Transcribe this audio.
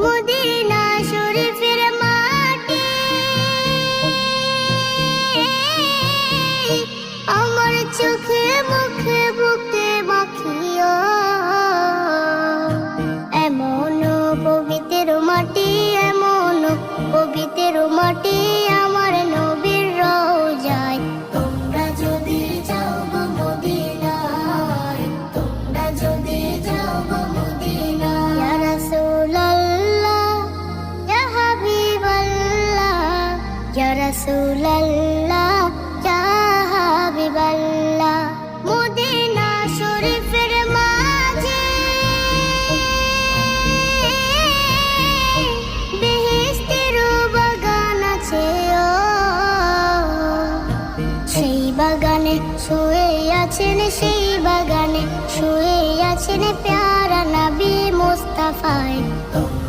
Medina শরীফের মাটি আমার চোখে মুখে বুকে মাখিও। এমন পবিত্র মাটি, এমন পবিত্র মাটি আমার নবীর রওজায়। তোমরা যদি যাও গো মদিনায়, তোমরা যদি যাও গো মদিনায়। ইয়া রাসূলুল্লাহ, ইয়া হাবিবাল্লাহ, ইয়া রাসূলুল্লাহ, ইয়া হাবিবাল্লাহ। মদিনা শরীফের মাঝে বেহেশতের বাগান আছে ও। সেই বাগানে শুয়ে আছেন, সেই বাগানে শুয়ে আছেন প্যারা নবী মুস্তাফা।